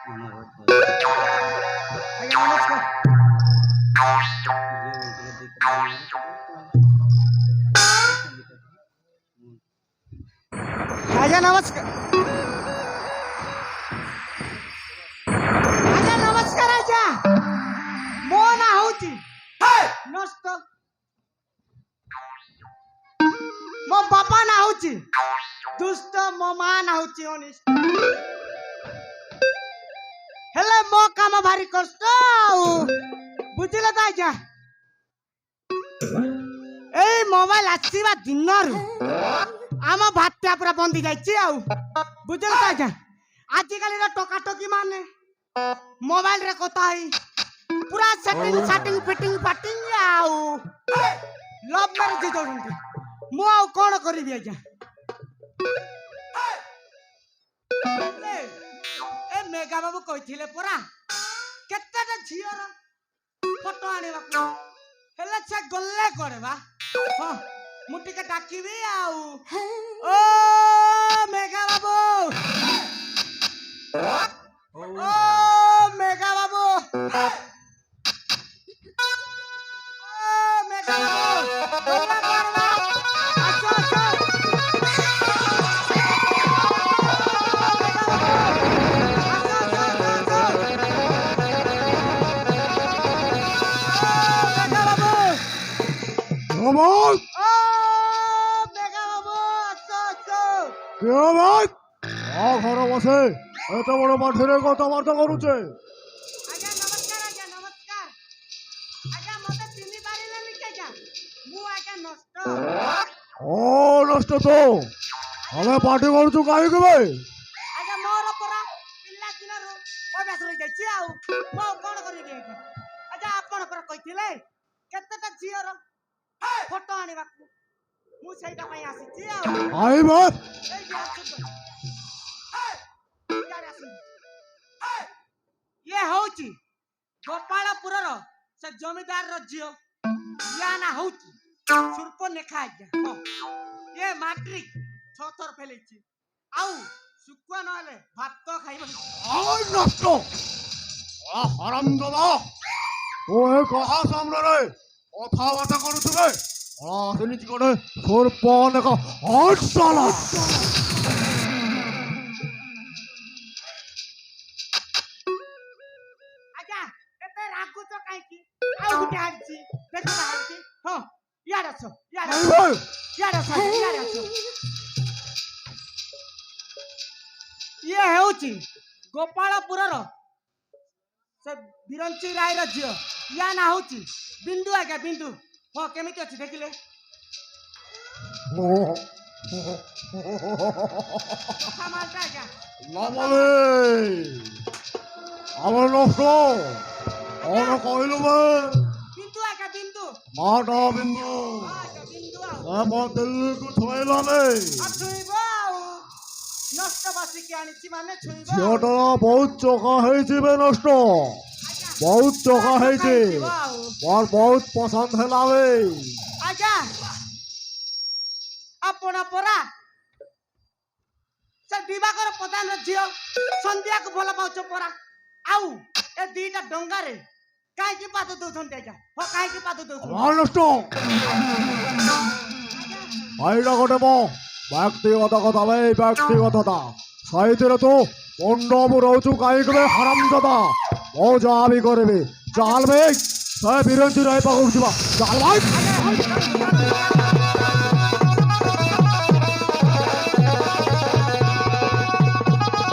ଆଜ୍ଞା ନମସ୍କାର। ଆଜ୍ଞା ନମସ୍କାର। ଆଜ୍ଞା ନମସ୍କାର ଆଜ୍ଞା। ମୋ ନାଁ ହଉଛି ନଷ୍ଟ। ମୋ ବାପା ନାଁ ହଉଛି ଦୁଷ୍ଟ, ମୋ ମା ନାଁ ହଉଛି ଅନିଷ୍ଟ। ହେଲେ ମୋ କାମ ଭାରି କଷ୍ଟ ଆଉ ବୁଝିଲେ ତ ଆଜ୍ଞା। ଏଇ ମୋବାଇଲ ଆସିବା ଦିନରୁ ଆମ ଭାତଟା ପୁରା ବନ୍ଦି ଯାଇଛି ଆଉ ବୁଝିଲେ ତ ଆଜ୍ଞା। ଆଜିକାଲିର ଟକାଟକି ମାନେ ମୋବାଇଲରେ କଥା ହେଇ ପୁରା ସେଟିଂ ଫିଟିଂ ଆଉ ଲଭ୍ ମ୍ୟାରେଜ ଦଉଛନ୍ତି। ମୁଁ ଆଉ କଣ କରିବି ଆଜ୍ଞା। ଏ ମେଘା ବାବୁ କହିଥିଲେ ପରା କେତେଟା ଝିଅର ଫଟୋ ଆଣିବାକୁ, ହେଲେ ସେ ଗଲେ କୁଆଡେ ବା। ହଁ ମୁଁ ଟିକେ ଡାକିବି ଆଉ। ଓ ମେଘା ବାବୁ, ଓ ମେଘା ବାବୁ, ଓ ମେଘା ବାବୁ ଗଲେ କୁଆଡେ ବା। ଆସ ଆସ। Aman! Aman! ঘর বসে এত বড় মাঠের কথাবার্তা করুছে। আজ্ঞা নমস্কার, আজ্ঞা নমস্কার। আজ্ঞা মতে চিনি পারিলেনি কে আজ্ঞা? মু আজ্ঞা নষ্ট। ও নষ্ট তো ଆମେ ପାର୍ଟି କରୁଛୁ କାହିଁକି ବେ? ଆଜ୍ଞା ମୋର ପରା ପିଲା ଦିନରୁ ଅଭ୍ୟାସ ରହିଯାଇଛି ଆଉ ମୁଁ ଆଉ କଣ କରିବି ଆଜ୍ଞା। ଆଜ୍ଞା ଆପଣ ପରା କହିଥିଲେ କେତେଟା ଝିଅର ଫଟୋ ଆଣିବାକୁ, ମୁଁ ସେଇଟା ପାଇଁ ଆସିଛି ଆଉ। ଆଇବେ ଏଇଠି ଆସନ୍ତୁ। ଇଆଡ଼େ ଆସନ୍ତୁ। ଇଏ ହଉଛି ଗୋପାଳପୁରର ସେ ଜମିଦାରର ଝିଅ। ୟା ନା ହଉଛି ସୁର୍ପନେଖା ଆଜ୍ଞା। ହଁ ଇଏ ମାଟ୍ରିକ 6 ଥର ଫେଲେଇଛି ଆଉ ଶୁଖୁଆ ନହେଲେ ଭାତ ଖାଇବନି। ନଷ୍ଟ ହରାମ ଦବା ଓ ଏ କାହା ସାମ୍ନାରେ କଥାବାର୍ତ୍ତା କରୁଥିବେ? ସେମିତି ଗୋଟେ ସୁର୍ପନେଖା ହଟସାଲା। ଆଜ୍ଞା ଏତେ ରାଗୁଛ କାହିଁକି? ଆଉ ଗୋଟେ ହାରିଛି ଦେଖୁନ ହାରିଛି। ହଁ ଇଆଡ଼େ ଆସ, ଇଆଡ଼େ ଆସ, ଇଆଡ଼େ ଆସ, ଇଆଡ଼େ ଆସ। ଇଏ ହେଉଛି ଗୋପାଳପୁରର ସେ ବିରଞ୍ଚି ରାୟର ଝିଅ। ୟା ନା ହଉଛି ବିନ୍ଦୁ ଆଜ୍ଞା, ବିନ୍ଦୁ। ହଁ କେମିତି ଅଛି ଦେଖିଲେ? କଥା ମାଲଟା ଆଜ୍ଞା। আমার নষ্ট কଣ କହିଲୁ ବେ? ବିନ୍ଦୁ ଆଜ୍ଞା, ବିନ୍ଦୁ। ମାଟା ବିନ୍ଦୁ ଆଜ୍ଞା ବିନ୍ଦୁ ଆଉ ମୋ ଦିଲ୍ଲୀକୁ ଛୁଇଁଲାନି। ଛୁଇଁବ ଆଉ ନଷ୍ଟ ବାସିକି ଆଣିଛି ମାନେ ଛୁଇଁବ। ଝିଅଟା ବହୁତ ଚୋଖା ହେଇଛି ବେ ନଷ୍ଟ, ବହୁତ ଚୋଖା ହେଇଛି। ମୋର ବହୁତ ପସନ୍ଦ ହେଲା ବେ। ଆଜ୍ଞା ଆପଣ ପରା ସେ ଦିବାକର ପ୍ରଧାନର ଝିଅ ସନ୍ଧ୍ୟାକୁ ଭଲ ପାଉଛ ପରା। ଆଉ ଏ ଦିଟା ଡଙ୍ଗାରେ କାହିଁକି ପାଦ ଦଉଛନ୍ତି ଆଜ୍ଞା? ହଁ କାହିଁକି ପାଦ ଦଉଛନ୍ତି? ନଷ୍ଟ ଏଇଟା ଗୋଟେ ମୋ ବ୍ୟକ୍ତିଗତ କଥା ବେ, ବ୍ୟକ୍ତିଗତତା। ସେଇଥିରେ ତୁ ମୁଣ୍ଡ ବୁରଉଛୁ କାହିଁକି ବେ ହାରାମଜାଦା? ମୁଁ ଯାହା ବି କରିବି ଚାଲ ବେ, ସେ ବିରଞ୍ଚି ରାୟ ପାଖକୁ ଯିବା। ଚାଲ ଭାଇ।